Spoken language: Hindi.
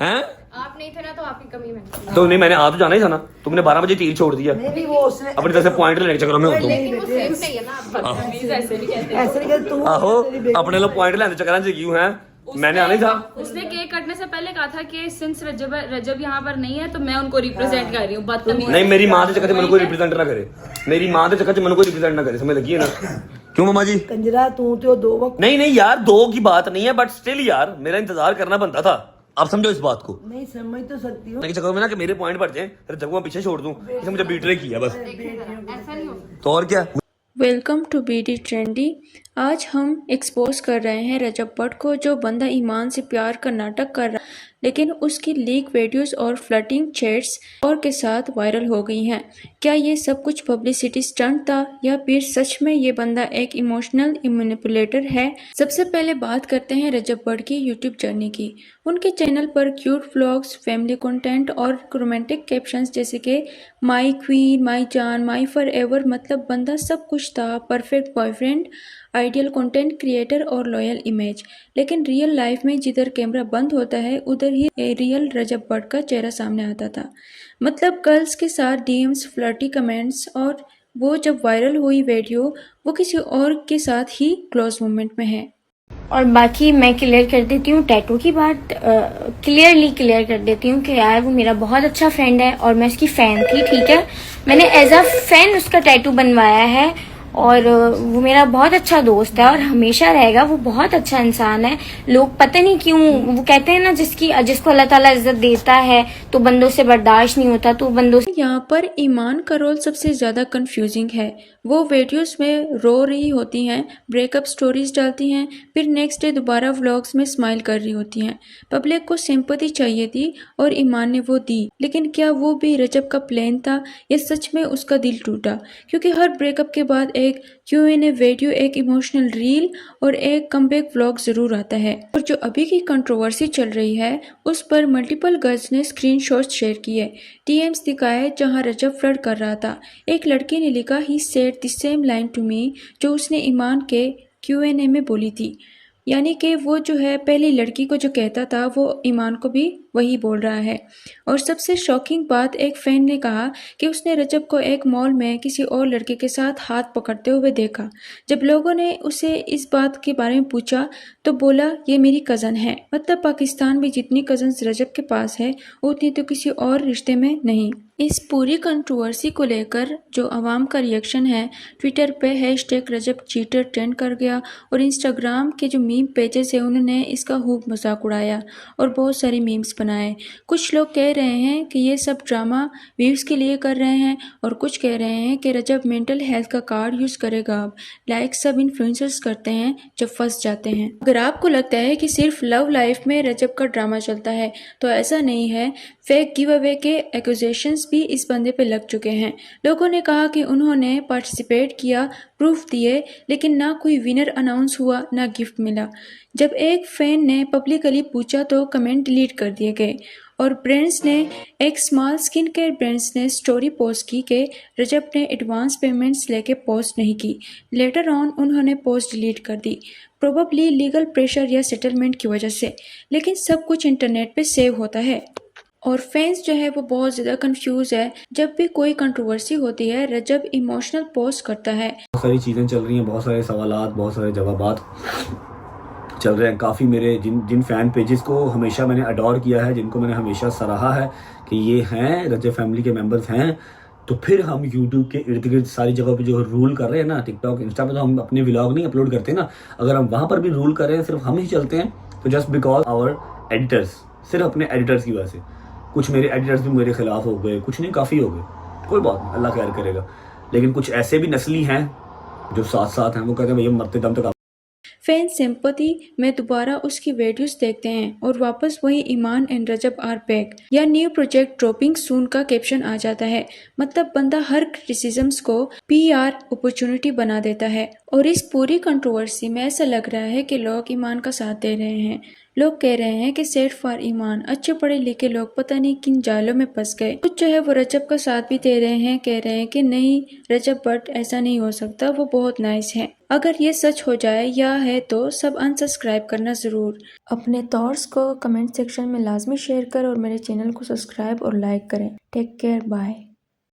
हैं? आप नहीं थे ना तो आपकी कमी मैंने तो नहीं, मैंने आ तो जाना ही था ना। तुमने 12 बजे तीर छोड़ दिया नहीं वो उसने अपनी तरफ से पॉइंट लेने के चक्कर में हो तुम। लेकिन वो सेफ नहीं है ना आप प्लीज ऐसे नहीं कहते। ऐसे नहीं कर तू आहो अपने लोग पॉइंट लेने के चक्कर में क्यों हैं? मैंने आना ही था। उसने केक कटने से पहले कहा था कि सिंस रजब यहाँ पर नहीं है तो मैं उनको रिप्रेजेंट कर रही हूँ। बदतमीज। नहीं, मेरी माँ के चक्कर से मैंने कोई रिप्रेजेंट ना करे। मेरी माँ के चक्कर से मैंने कोई रिप्रेजेंट ना करे, समझ लगी है ना? क्यों मामा जी? कंजरा तू तो दो वक्त नहीं नहीं यार, दो की बात नहीं है, बट स्टिल यार मेरा इंतजार करना बनता था। आप समझो इस बात को। नहीं समझ तो सकती हूँ। के चक्कर में ना कि मेरे पॉइंट बढ़ जाए, फिर जब मैं पीछे छोड़ दूं, इसने मुझे बीट किया बस। ऐसा नहीं हो तो और क्या। Welcome to BD trendy. आज हम एक्सपोज कर रहे हैं रजब भट्ट को, जो बंदा ईमान से प्यार का नाटक कर रहा है लेकिन उसकी लीक वीडियोस और फ्लर्टिंग चैट्स और के साथ वायरल हो गई हैं। क्या ये सब कुछ पब्लिसिटी स्टंट था या फिर सच में ये बंदा एक इमोशनल मैनिपुलेटर है? सबसे पहले बात करते हैं रजब भट्ट की यूट्यूब जर्नी की। उनके चैनल पर क्यूट व्लॉग्स, फैमिली कंटेंट और रोमांटिक कैप्शंस जैसे कि माई क्वीन, माई जान, माई फॉर एवर, मतलब बंदा सब कुछ था। Perfect boyfriend, ideal content creator और लॉयल इमेज। लेकिन रियल लाइफ में जिधर कैमरा बंद होता है उधर ही रियल रजब भट्ट का चेहरा सामने आता था। मतलब गर्ल्स के साथ डीएम्स, फ्लर्टी कमेंट्स, और वो जब वायरल हुई वीडियो वो किसी और के साथ ही क्लोज मोमेंट में है। और बाकी मैं क्लियर कर देती हूँ टैटू की बात, क्लियरली क्लियर कर देती हूँ कि यार वो मेरा बहुत अच्छा फ्रेंड है और मैं उसकी फैन थी, ठीक है। मैंने एज अ फैन उसका टैटू बनवाया है और वो मेरा बहुत अच्छा दोस्त है और हमेशा रहेगा। वो बहुत अच्छा इंसान है। लोग पता नहीं क्यों वो कहते हैं ना, जिसको अल्लाह ताला इज्जत देता है तो बंदों से बर्दाश्त नहीं होता, तो बंदों से। यहाँ पर ईमान का रोल सबसे ज़्यादा कंफ्यूजिंग है। वो वीडियोस में रो रही होती हैं, ब्रेकअप स्टोरीज डालती हैं, फिर नेक्स्ट डे दोबारा व्लॉग्स में स्माइल कर रही होती हैं। पब्लिक को सिंपैथी चाहिए थी और ईमान ने वो दी। लेकिन क्या वो भी रजब का प्लान था या सच में उसका दिल टूटा? क्योंकि हर ब्रेकअप के बाद एक Q&A वीडियो, एक इमोशनल रील और एक कमबैक व्लॉग जरूर आता है। और जो अभी की कंट्रोवर्सी चल रही है उस पर मल्टीपल गर्ल्स ने स्क्रीनशॉट्स शेयर किए, DMs दिखाए जहां रजब फ्लर्ट कर रहा था। एक लड़की ने लिखा, he said the same line to me, जो उसने ईमान के Q&A में बोली थी। यानी कि वो जो है पहली लड़की को जो कहता था वो ईमान को भी वही बोल रहा है। और सबसे शॉकिंग बात, एक फैन ने कहा कि उसने रजब को एक मॉल में किसी और लड़के के साथ हाथ पकड़ते हुए देखा। जब लोगों ने उसे इस बात के बारे में पूछा तो बोला, ये मेरी कज़न है। मतलब पाकिस्तान में जितनी कज़न्स रजब के पास है उतनी तो किसी और रिश्ते में नहीं। इस पूरी कंट्रोवर्सी को लेकर जो आवाम का रिएक्शन है, ट्विटर पे #रजब चीटर ट्रेंड कर गया और इंस्टाग्राम के जो मीम पेजेस है उन्होंने इसका खूब मजाक उड़ाया और बहुत सारे मीम्स बनाए। कुछ लोग कह रहे हैं कि ये सब ड्रामा व्यूज़ के लिए कर रहे हैं और कुछ कह रहे हैं कि रजब मेंटल हेल्थ का कार्ड यूज़ करेगा अब, लाइक सब इन्फ्लुएंसर्स करते हैं जब फंस जाते हैं। अगर आपको लगता है कि सिर्फ लव लाइफ में रजब का ड्रामा चलता है तो ऐसा नहीं है। फेक गिव अवे के एक्यूजेशंस भी इस बंदे पे लग चुके हैं। लोगों ने कहा कि उन्होंने पार्टिसिपेट किया, प्रूफ दिए, लेकिन ना कोई विनर अनाउंस हुआ, ना गिफ्ट मिला। जब एक फैन ने पब्लिकली पूछा तो कमेंट डिलीट कर दिए गए। और ब्रांड्स ने, एक स्मॉल स्किन केयर ब्रांड्स ने स्टोरी पोस्ट की कि रजब ने एडवांस पेमेंट्स लेके पोस्ट नहीं की। लेटर ऑन उन्होंने पोस्ट डिलीट कर दी, प्रोबेबली लीगल प्रेशर या सेटलमेंट की वजह से। लेकिन सब कुछ इंटरनेट पे सेव होता है और फैंस जो है वो बहुत ज़्यादा कंफ्यूज है। जब भी कोई कंट्रोवर्सी होती है रजब इमोशनल पोस्ट करता है। बहुत सारी चीज़ें चल रही हैं, बहुत सारे सवालात, बहुत सारे जवाबात चल रहे हैं। काफ़ी मेरे जिन फ़ैन पेजेस को हमेशा मैंने अडोर किया है, जिनको मैंने हमेशा सराहा है कि ये हैं रजब फैमिली के मेंबर्स हैं, तो फिर हम यूट्यूब के इर्द गिर्द सारी जगह पे जो रूल कर रहे हैं ना, टिकटॉक, इंस्टा पे तो हम अपने व्लॉग नहीं अपलोड करते ना, अगर हम वहाँ पर भी रूल कर रहे हैं, सिर्फ हम ही चलते हैं, तो जस्ट बिकॉज आवर एडिटर्स, सिर्फ अपने एडिटर्स की वजह से। कुछ मेरे एडिटर्स भी मेरे खिलाफ हो गए, कुछ नहीं, काफ़ी हो गए, कोई बात नहीं, अल्लाह खैर करेगा। लेकिन कुछ ऐसे भी नस्ली हैं जो साथ साथ हैं, वो कहते हैं भैया मरते दम तक। फैन सिंपैथी में दोबारा उसकी वीडियोस देखते हैं और वापस वही ईमान एंड रजब आर बैक या न्यू प्रोजेक्ट ड्रॉपिंग सून का कैप्शन आ जाता है। मतलब बंदा हर क्रिटिसिज्म्स को PR अपॉर्चुनिटी बना देता है। और इस पूरी कंट्रोवर्सी में ऐसा लग रहा है कि लोग ईमान का साथ दे रहे हैं। लोग कह रहे हैं कि सेट फॉर ईमान, अच्छे पढ़े लिखे लोग पता नहीं किन जालों में फंस गए। कुछ जो है वो रजब का साथ भी दे रहे हैं, कह रहे हैं कि नहीं रजब बट ऐसा नहीं हो सकता, वो बहुत नाइस है। अगर ये सच हो जाए या है तो सब अनसब्सक्राइब करना ज़रूर। अपने थॉट्स को कमेंट सेक्शन में लाजमी शेयर कर और मेरे चैनल को सब्सक्राइब और लाइक करें। Take care, bye.